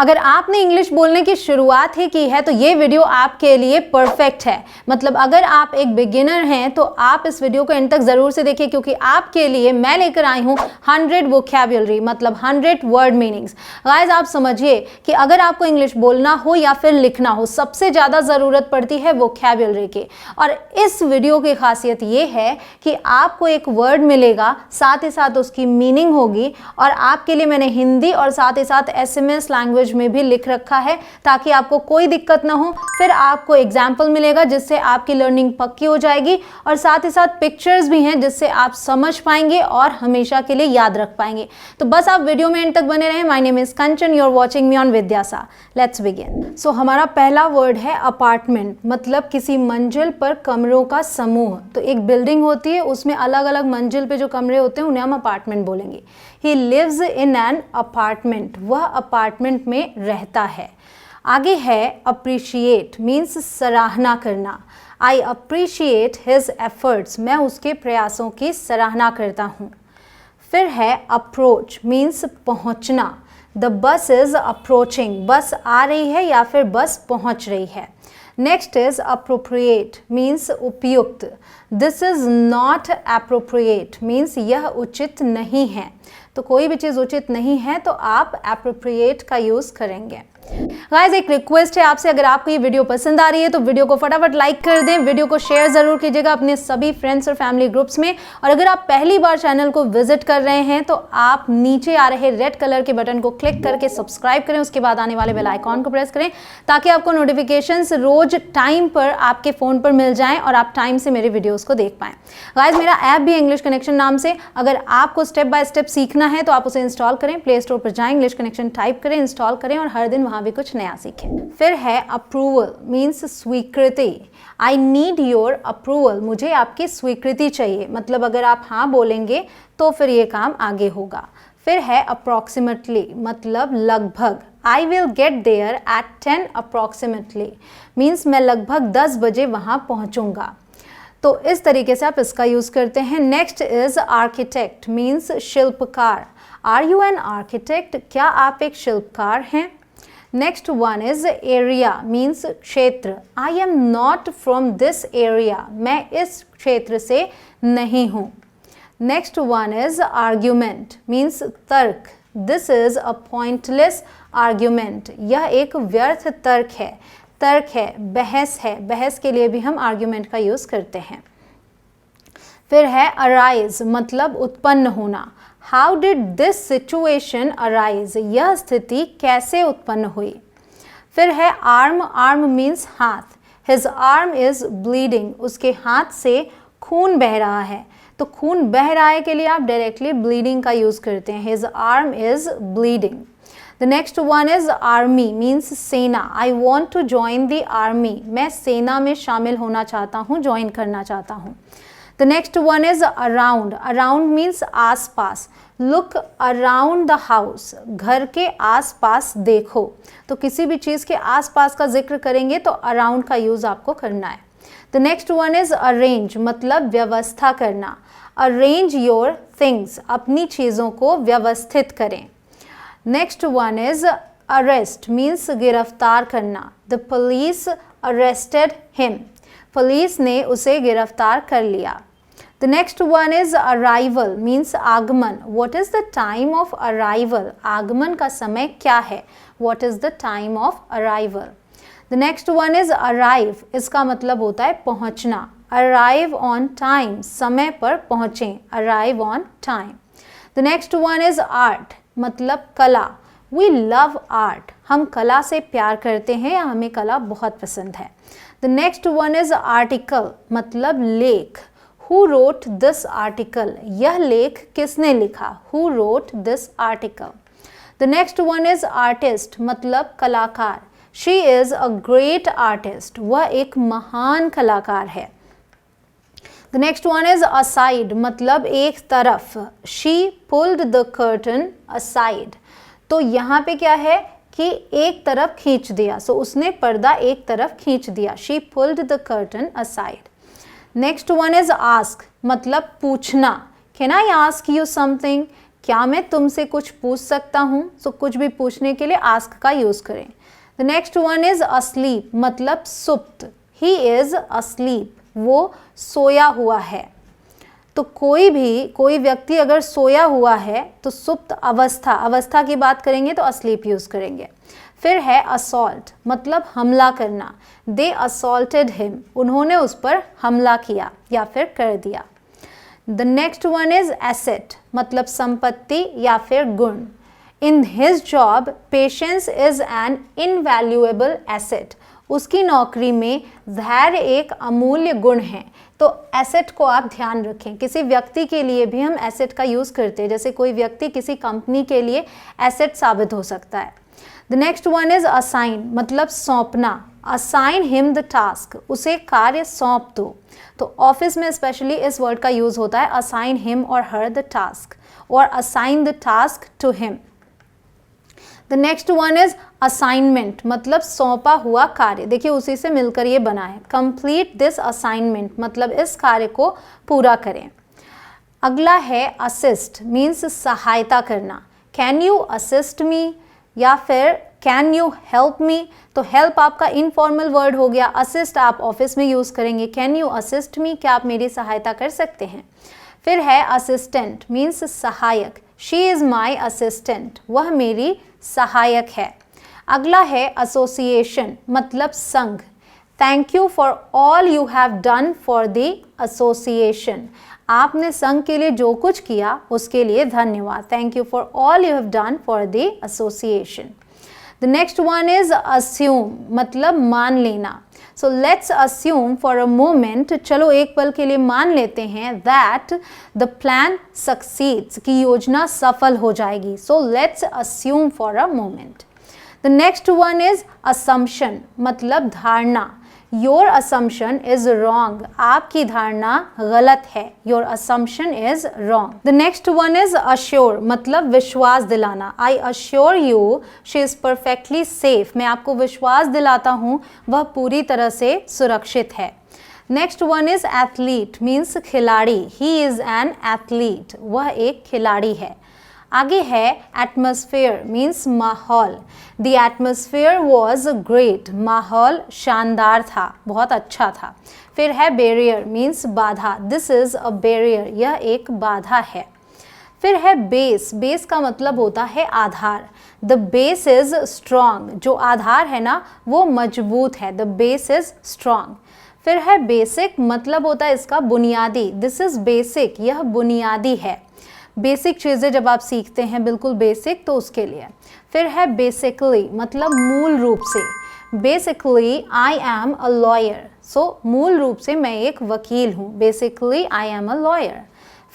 अगर आपने इंग्लिश बोलने की शुरुआत ही की है तो ये वीडियो आपके लिए परफेक्ट है। मतलब अगर आप एक बिगिनर हैं तो आप इस वीडियो को एंड तक ज़रूर से देखिए, क्योंकि आपके लिए मैं लेकर आई हूँ 100 वोकैब्युलरी, मतलब 100 वर्ड मीनिंग्स। गाइस, आप समझिए कि अगर आपको इंग्लिश बोलना हो या फिर लिखना हो, सबसे ज़्यादा ज़रूरत पड़ती है वोकैब्युलरी की। और इस वीडियो की खासियत ये है कि आपको एक वर्ड मिलेगा, साथ ही साथ उसकी मीनिंग होगी, और आपके लिए मैंने हिंदी और साथ ही साथ SMS लैंग्वेज में भी लिख रखा है ताकि आपको कोई दिक्कत ना हो। फिर आपको एग्जाम्पल मिलेगा जिससे आपकी लर्निंग पक्की हो जाएगी, और साथ ही साथ पिक्चर्स भी हैं जिससे आप समझ पाएंगे और हमेशा के लिए याद रख पाएंगे। तो बस आप वीडियो में एंड तक बने रहें। My name is Kanchan, you are watching me on Vidyasa. Let's begin. So हमारा पहला वर्ड है अपार्टमेंट, मतलब किसी मंजिल पर कमरों का समूह। तो एक बिल्डिंग होती है, उसमें अलग अलग मंजिल पे जो कमरे होते हैं उन्हें हम अपार्टमेंट बोलेंगे। He lives in an apartment, वह अपार्टमेंट में रहता है। आगे है अप्रिशिएट, मीन्स सराहना करना। आई अप्रिशिएट हिज एफर्ट्स, मैं उसके प्रयासों की सराहना करता हूँ। फिर है अप्रोच, मीन्स पहुँचना। द बस इज अप्रोचिंग, बस आ रही है या फिर बस पहुँच रही है। नेक्स्ट इज अप्रोप्रिएट, मीन्स उपयुक्त। This is not appropriate, means यह उचित नहीं है। तो कोई भी चीज़ उचित नहीं है तो आप एप्रोप्रिएट का यूज़ करेंगे। गाइस, एक रिक्वेस्ट है आपसे, अगर आपको ये वीडियो पसंद आ रही है तो वीडियो को फटाफट लाइक कर दें, वीडियो को शेयर ज़रूर कीजिएगा अपने सभी फ्रेंड्स और फैमिली ग्रुप्स में। और अगर आप पहली बार चैनल को विजिट कर रहे हैं तो आप नीचे आ रहे रेड कलर के बटन को क्लिक करके सब्सक्राइब करें, उसके बाद आने वाले बेल आइकॉन को प्रेस करें ताकि आपको नोटिफिकेशंस रोज टाइम पर आपके फ़ोन पर मिल जाएं और आप टाइम से मेरे वीडियोज़ को देख पाएँ। गाइस, मेरा ऐप भी इंग्लिश कनेक्शन नाम से, अगर आपको स्टेप बाय स्टेप सीखना है तो आप उसे इंस्टॉल करें, प्ले स्टोर पर जाएं, इंग्लिश कनेक्शन टाइप करें, इंस्टॉल करें और हर दिन वहाँ भी कुछ नया सीखें। फिर है अप्रूवल, मीन्स स्वीकृति। आई नीड योर अप्रूवल, मुझे आपकी स्वीकृति चाहिए। मतलब अगर आप हाँ बोलेंगे तो फिर ये काम आगे होगा। फिर है अप्रॉक्सीमेटली, मतलब लगभग। I will get there at 10 approximately, means मैं लगभग 10 बजे वहाँ पहुँचूँगा। तो इस तरीके से आप इसका यूज़ करते हैं। नेक्स्ट इज आर्किटेक्ट, मीन्स शिल्पकार। आर यू एन आर्किटेक्ट, क्या आप एक शिल्पकार हैं। Next one is area, means क्षेत्र। I am not from this area, मैं इस क्षेत्र से नहीं हूँ। Next one is argument, means तर्क। This is a pointless argument, यह एक व्यर्थ तर्क है। तर्क है, बहस है, बहस के लिए भी हम आर्ग्यूमेंट का यूज़ करते हैं। फिर है अराइज, मतलब उत्पन्न होना। How did this situation arise, यह स्थिति कैसे उत्पन्न हुई। फिर है आर्म, आर्म मीन्स हाथ। हिज आर्म इज ब्लीडिंग, उसके हाथ से खून बह रहा है। तो खून बह रहा है के लिए आप डायरेक्टली ब्लीडिंग का यूज़ करते हैं। His arm is bleeding. The next one is army, means सेना। I want to join the army, मैं सेना में शामिल होना चाहता हूँ, ज्वाइन करना चाहता हूँ। The next one is around, around means us pass. Look around the house, घर के आस पास देखो। तो किसी भी चीज़ के आस पास का जिक्र करेंगे तो around का यूज़ आपको करना है। The next one is arrange, मतलब व्यवस्था करना। Arrange your things, अपनी चीज़ों को व्यवस्थित करें। Next one is arrest, means गिरफ्तार करना। The police arrested him, police ने उसे गिरफ्तार कर लिया। The next one is arrival, means आगमन। What is the time of arrival, आगमन का समय क्या है। What is the time of arrival. The next one is arrive, इसका मतलब होता है पहुंचना। अराइव ऑन टाइम, समय पर पहुंचें। Arrive on time. The next one is art, मतलब कला। वी लव आर्ट, हम कला से प्यार करते हैं या हमें कला बहुत पसंद है। The next one is article, मतलब लेख। हु रोट दिस आर्टिकल, यह लेख किसने लिखा। Who wrote this article. The next one is artist, मतलब कलाकार। She is a great artist, वह एक महान कलाकार है। The next one is aside, मतलब एक तरफ। She pulled the curtain aside, तो यहाँ पे क्या है कि एक तरफ खींच दिया। सो उसने पर्दा एक तरफ खींच दिया। She pulled the curtain aside. Next one is ask, मतलब पूछना। Can I ask you something? क्या मैं तुमसे कुछ पूछ सकता हूँ? सो कुछ भी पूछने के लिए आस्क का यूज़ करें। The next one is asleep, मतलब सुप्त। ही इज़ अस्लीप, वो सोया हुआ है। तो कोई व्यक्ति अगर सोया हुआ है तो सुप्त अवस्था की बात करेंगे तो अस्लीप यूज़ करेंगे। फिर है असॉल्ट, मतलब हमला करना। दे असॉल्टेड हिम, उन्होंने उस पर हमला किया या फिर कर दिया। The next one is asset, मतलब संपत्ति या फिर गुण। In his job patience is an invaluable asset, उसकी नौकरी में धैर्य एक अमूल्य गुण है। तो एसेट को आप ध्यान रखें, किसी व्यक्ति के लिए भी हम एसेट का यूज़ करते हैं, जैसे कोई व्यक्ति किसी कंपनी के लिए एसेट साबित हो सकता है। The next one is assign, मतलब सौंपना। असाइन हिम द टास्क, उसे कार्य सौंप दो। तो ऑफिस में स्पेशली इस वर्ड का यूज़ होता है, असाइन हिम और हर द टास्क, और assign the task to him. The next one is assignment, मतलब सौंपा हुआ कार्य। देखिए उसी से मिलकर ये बना है। कंप्लीट दिस असाइनमेंट, मतलब इस कार्य को पूरा करें। अगला है असिस्ट, मीन्स सहायता करना। कैन यू असिस्ट मी या फिर कैन यू हेल्प मी। तो हेल्प आपका इनफॉर्मल वर्ड हो गया, असिस्ट आप ऑफिस में यूज़ करेंगे। कैन यू असिस्ट मी, क्या आप मेरी सहायता कर सकते हैं। फिर है असिस्टेंट, मीन्स सहायक। शी इज़ माई असिस्टेंट, वह मेरी सहायक है। अगला है एसोसिएशन, मतलब संघ। Thank you for all you have done for the association, आपने संघ के लिए जो कुछ किया उसके लिए धन्यवाद। Thank you for all you have done for the association. The next one is assume, मतलब मान लेना। So let's assume for a moment, चलो एक पल के लिए मान लेते हैं, दैट द प्लान सक्सीड्स, की योजना सफल हो जाएगी। So let's assume for a moment. The next one is assumption, मतलब धारणा। योर असम्पशन इज रॉन्ग, आपकी धारणा गलत है। Your assumption is wrong. The next one is assure, मतलब विश्वास दिलाना। I assure you she is perfectly safe, मैं आपको विश्वास दिलाता हूँ वह पूरी तरह से सुरक्षित है। Next one is athlete, means खिलाड़ी। ही इज एन एथलीट, वह एक खिलाड़ी है। आगे है एटमॉस्फेयर, मीन्स माहौल। द एटमॉस्फेयर वॉज ग्रेट, माहौल शानदार था, बहुत अच्छा था। फिर है बैरियर, मीन्स बाधा। दिस इज़ अ बैरियर, यह एक बाधा है। फिर है बेस, बेस का मतलब होता है आधार। द बेस इज स्ट्रॉन्ग, जो आधार है ना वो मजबूत है। The base is strong. फिर है बेसिक, मतलब होता है इसका बुनियादी। दिस इज बेसिक, यह बुनियादी है। बेसिक चीज़ें जब आप सीखते हैं बिल्कुल बेसिक, तो उसके लिए। फिर है बेसिकली, मतलब मूल रूप से। Basically I am a lawyer, so मूल रूप से मैं एक वकील हूँ। Basically I am a lawyer.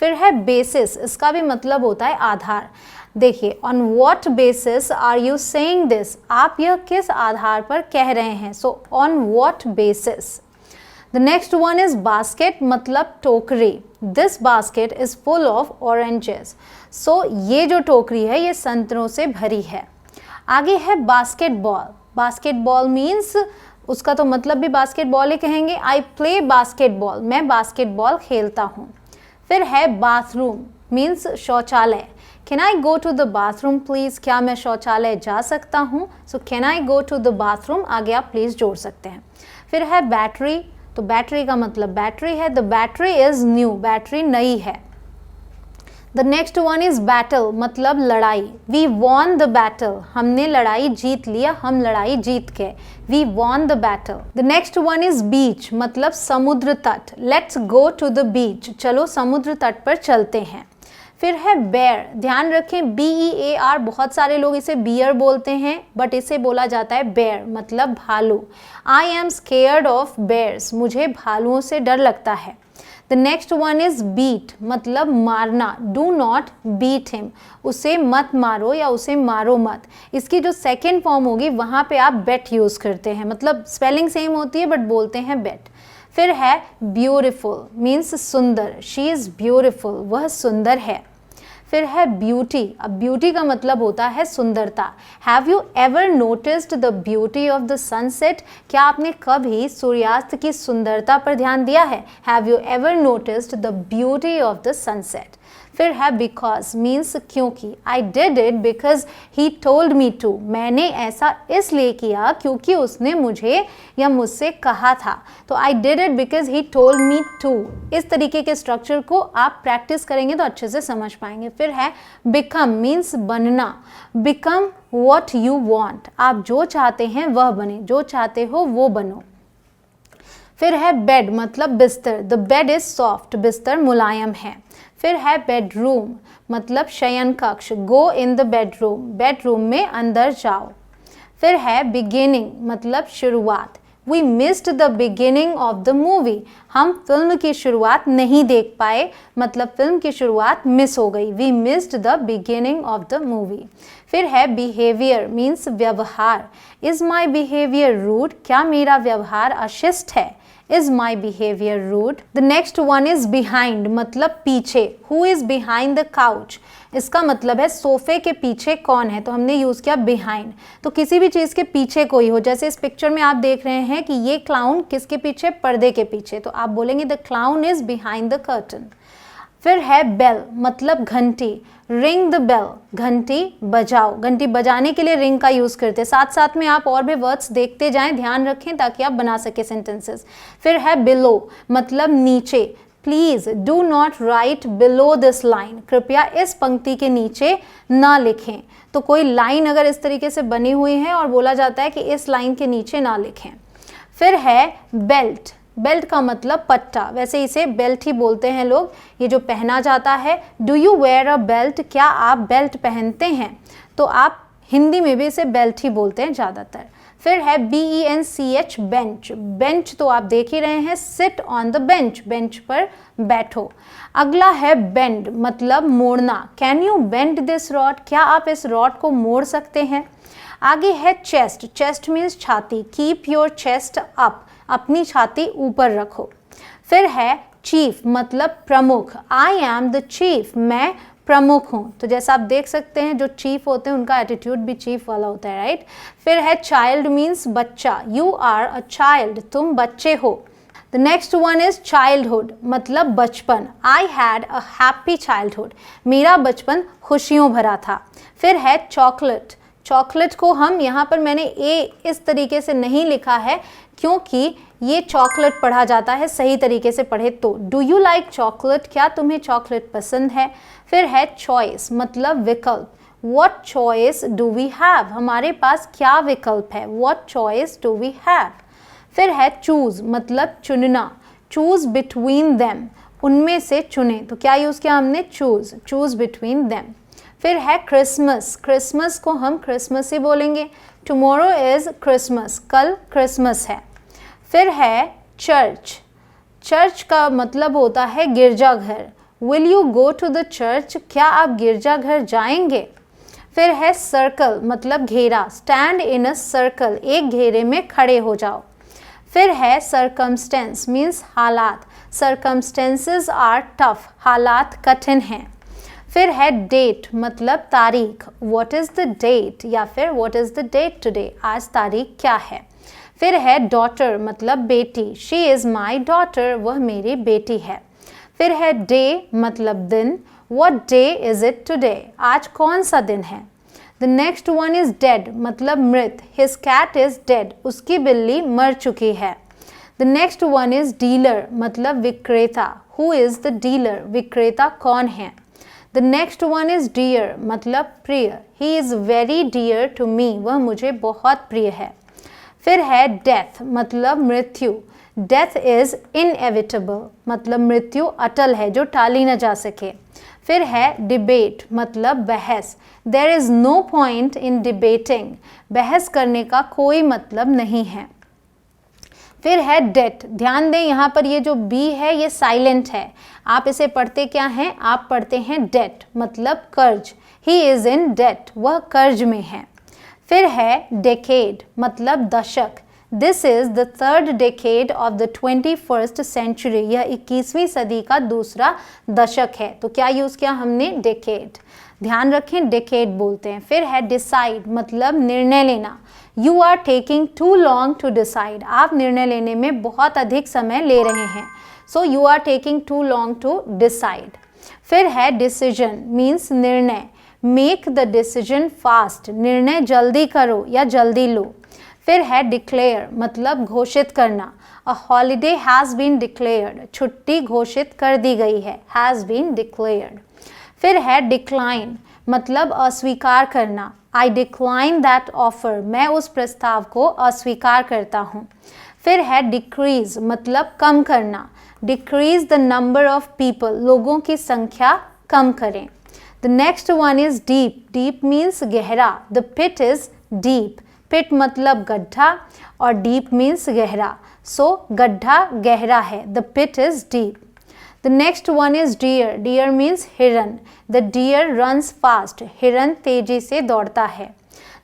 फिर है बेसिस, इसका भी मतलब होता है आधार। देखिए, on what basis are you saying this, आप यह किस आधार पर कह रहे हैं। So on what basis. The next one is basket, मतलब टोकरी। This basket is full of oranges, so ये जो टोकरी है ये संतरों से भरी है। आगे है बास्केटबॉल। बास्केटबॉल मीन्स उसका तो मतलब भी बास्केटबॉल ही कहेंगे। आई प्ले बास्केटबॉल, मैं बास्केटबॉल खेलता हूँ। फिर है बाथरूम, मीन्स शौचालय। Can I go to the bathroom please, क्या मैं शौचालय जा सकता हूँ। So can I go to the bathroom, आगे आप प्लीज़ जोड़ सकते हैं। फिर है बैटरी, तो बैटरी का मतलब बैटरी है। The battery is new, battery नई है। The next one is battle, मतलब लड़ाई। वी वॉन द बैटल, हमने लड़ाई जीत लिया, हम लड़ाई जीत गए। We won the battle. The next one is beach, मतलब समुद्र तट। Let's go to the beach, चलो समुद्र तट पर चलते हैं। फिर है बेयर, ध्यान रखें BEAR, बहुत सारे लोग इसे बियर बोलते हैं, बट इसे बोला जाता है बेयर, मतलब भालू। I am scared of bears, मुझे भालुओं से डर लगता है। The next one is beat, मतलब मारना। डू नॉट बीट हिम, उसे मत मारो या उसे मारो मत। इसकी जो सेकेंड फॉर्म होगी वहाँ पे आप बेट यूज़ करते हैं, मतलब स्पेलिंग सेम होती है बट बोलते हैं बेट। फिर है ब्यूटिफुल, मीन्स सुंदर। शी इज़ ब्यूटिफुल, वह सुंदर है। फिर है ब्यूटी, अब ब्यूटी का मतलब होता है सुंदरता। Have you ever noticed the beauty of the sunset, क्या आपने कभी सूर्यास्त की सुंदरता पर ध्यान दिया है। Have you ever noticed the beauty of the sunset. फिर है बिकॉज मीन्स क्योंकि, I did it because he told me to, मैंने ऐसा इसलिए किया क्योंकि उसने मुझे या मुझसे कहा था। तो I did it because he told me to. इस तरीके के स्ट्रक्चर को आप प्रैक्टिस करेंगे तो अच्छे से समझ पाएंगे। फिर है बिकम मीन्स बनना, बिकम वॉट यू वॉन्ट, आप जो चाहते हैं वह बने, जो चाहते हो वो बनो। फिर है बेड मतलब बिस्तर, द बेड इज सॉफ्ट, बिस्तर मुलायम है। फिर है बेडरूम मतलब शयन कक्ष, go in the bedroom, bedroom में अंदर जाओ। फिर है बिगिनिंग मतलब शुरुआत, we missed the beginning of the movie, हम फिल्म की शुरुआत नहीं देख पाए, मतलब फिल्म की शुरुआत मिस हो गई, we missed the beginning of the movie. फिर है बिहेवियर मीन्स व्यवहार, इज माई बिहेवियर रूड, क्या मेरा व्यवहार अशिष्ट है, is my behavior rude। The next one is behind मतलब पीछे, who is behind the couch, इसका मतलब है सोफे के पीछे कौन है, तो हमने यूज़ किया behind। तो किसी भी चीज़ के पीछे कोई हो, जैसे इस पिक्चर में आप देख रहे हैं कि ये क्लाउन किसके पीछे, पर्दे के पीछे, तो आप बोलेंगे the clown is behind the curtain। फिर है बेल मतलब घंटी, रिंग द बेल, घंटी बजाओ, घंटी बजाने के लिए रिंग का यूज़ करते हैं। साथ साथ में आप और भी वर्ड्स देखते जाएं, ध्यान रखें ताकि आप बना सके सेंटेंसेस। फिर है बिलो मतलब नीचे, please do not right below this line, कृपया इस पंक्ति के नीचे ना लिखें। तो कोई लाइन अगर इस तरीके से बनी हुई है और बोला जाता है कि इस लाइन के नीचे ना लिखें। फिर है बेल्ट, बेल्ट का मतलब पट्टा, वैसे इसे बेल्ट ही बोलते हैं लोग, ये जो पहना जाता है। Do you wear a belt, क्या आप बेल्ट पहनते हैं, तो आप हिंदी में भी इसे बेल्ट ही बोलते हैं ज़्यादातर। फिर है BENCH बेंच, बेंच तो आप देख ही रहे हैं, sit on the bench, bench पर बैठो। अगला है बेंड मतलब मोड़ना, can you bend this rod, क्या आप इस रॉड को मोड़ सकते हैं। आगे है चेस्ट, चेस्ट मीन्स छाती, कीप योर चेस्ट अप, अपनी छाती ऊपर रखो। फिर है चीफ मतलब प्रमुख, आई एम द चीफ, मैं प्रमुख हूँ। तो जैसा आप देख सकते हैं जो चीफ होते हैं उनका एटीट्यूड भी चीफ वाला होता है, राइट। फिर है चाइल्ड मीन्स बच्चा, यू आर अ चाइल्ड, तुम बच्चे हो। The next one is childhood मतलब बचपन, I had a happy childhood, मेरा बचपन खुशियों भरा था। फिर है चॉकलेट, चॉकलेट को हम यहाँ पर मैंने ए इस तरीके से नहीं लिखा है क्योंकि ये चॉकलेट पढ़ा जाता है, सही तरीके से पढ़े तो। डू यू लाइक चॉकलेट, क्या तुम्हें चॉकलेट पसंद है। फिर है चॉइस मतलब विकल्प, what choice do we have, हमारे पास क्या विकल्प है, what choice do we have. फिर है चूज मतलब चुनना, चूज बिटवीन देम, उनमें से चुने, तो क्या यूज़ किया हमने, चूज, चूज बिटवीन देम। फिर है क्रिसमस, क्रिसमस को हम क्रिसमस ही बोलेंगे, टुमारो इज़ क्रिसमस, कल क्रिसमस है। फिर है चर्च, चर्च का मतलब होता है गिरजाघर, will you go to the church, क्या आप गिरजाघर जाएंगे। फिर है सर्कल मतलब घेरा, स्टैंड इन अ सर्कल, एक घेरे में खड़े हो जाओ। फिर है सर्कमस्टेंस मीन्स हालात, सर्कमस्टेंसेस आर टफ, हालात कठिन हैं। फिर है डेट मतलब तारीख, व्हाट इज़ द डेट, या फिर what is the date today, आज तारीख क्या है। फिर है डॉटर मतलब बेटी, शी इज़ माई डॉटर, वह मेरी बेटी है। फिर है डे मतलब दिन, what day is it today, आज कौन सा दिन है। The next one is dead मतलब मृत, हिज कैट इज़ डेड, उसकी बिल्ली मर चुकी है। The next one is dealer मतलब विक्रेता, हु इज़ द डीलर, विक्रेता कौन है। The next one is dear मतलब प्रिय, he is very dear to me, वह मुझे बहुत प्रिय है। फिर है डेथ मतलब मृत्यु, डेथ इज़ इनएविटेबल मतलब मृत्यु अटल है जो टाली न जा सके। फिर है डिबेट मतलब बहस, there is no point in debating, बहस करने का कोई मतलब नहीं है। फिर है डेट, ध्यान दें यहाँ पर ये जो बी है ये साइलेंट है, आप इसे पढ़ते क्या हैं, आप पढ़ते हैं डेट मतलब कर्ज, ही इज़ इन डेट, वह कर्ज में है। फिर है डेकेड मतलब दशक, this is the third decade of the 21st century, यह 21वीं सदी का दूसरा दशक है, तो क्या यूज़ किया हमने, डेकेड, ध्यान रखें डेकेड बोलते हैं। फिर है डिसाइड मतलब निर्णय लेना, you are taking too long to decide, आप निर्णय लेने में बहुत अधिक समय ले रहे हैं, so you are taking too long to decide. फिर है डिसीजन मीन्स निर्णय, मेक द डिसीजन फास्ट, निर्णय जल्दी करो या जल्दी लो। फिर है डिक्लेयर मतलब घोषित करना, a holiday has been declared, छुट्टी घोषित कर दी गई है, हैज़ बीन डिक्लेयर्ड। फिर है डिक्लाइन मतलब अस्वीकार करना, आई डिक्लाइन दैट ऑफर, मैं उस प्रस्ताव को अस्वीकार करता हूँ। फिर है डिक्रीज मतलब कम करना, decrease the number of people, लोगों की संख्या कम करें। The next one is deep, deep means गहरा, द पिट इज डीप, पिट मतलब गड्ढा और डीप मीन्स गहरा, सो गड्ढा गहरा है, the pit is deep. The next one is deer, deer means हिरन, द डियर रन्स फास्ट, हिरन तेजी से दौड़ता है।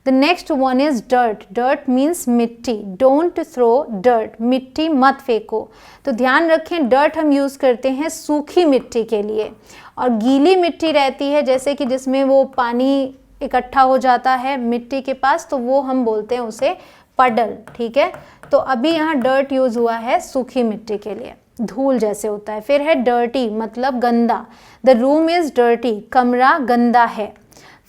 The next one is dirt, dirt means मिट्टी, डोंट थ्रो डर्ट, मिट्टी मत फेंको। तो ध्यान रखें डर्ट हम यूज़ करते हैं सूखी मिट्टी के लिए, और गीली मिट्टी रहती है जैसे कि जिसमें वो पानी इकट्ठा हो जाता है मिट्टी के पास, तो वो हम बोलते हैं उसे पडल, ठीक है। तो अभी यहाँ डर्ट यूज़ हुआ है सूखी मिट्टी के लिए, धूल जैसे होता है। फिर है डर्टी मतलब गंदा, द रूम इज़ डर्टी, कमरा गंदा है।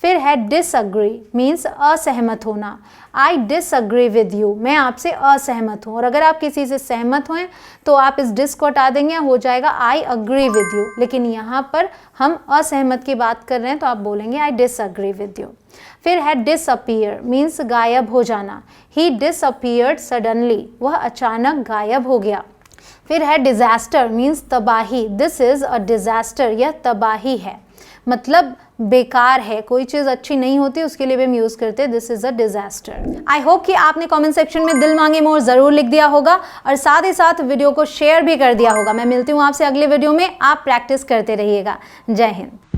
फिर है डिसअग्री मीन्स असहमत होना, आई डिसअग्री विद यू, मैं आपसे असहमत हूँ। और अगर आप किसी से सहमत हुए तो आप इस डिस को हटा देंगे, हो जाएगा आई अग्री विद यू, लेकिन यहाँ पर हम असहमत की बात कर रहे हैं तो आप बोलेंगे आई डिसअग्री विद यू। फिर है डिसअपीयर मीन्स गायब हो जाना, ही डिसअपीयर्ड सडनली, वह अचानक गायब हो गया। फिर है डिजास्टर मीन्स तबाही, दिस इज़ अ डिजास्टर, यह तबाही है, मतलब बेकार है, कोई चीज़ अच्छी नहीं होती उसके लिए भी हम यूज़ करते हैं this is a disaster. I hope कि आपने कमेंट सेक्शन में दिल मांगे मोर ज़रूर लिख दिया होगा और साथ ही साथ वीडियो को शेयर भी कर दिया होगा। मैं मिलती हूँ आपसे अगले वीडियो में, आप प्रैक्टिस करते रहिएगा। जय हिंद।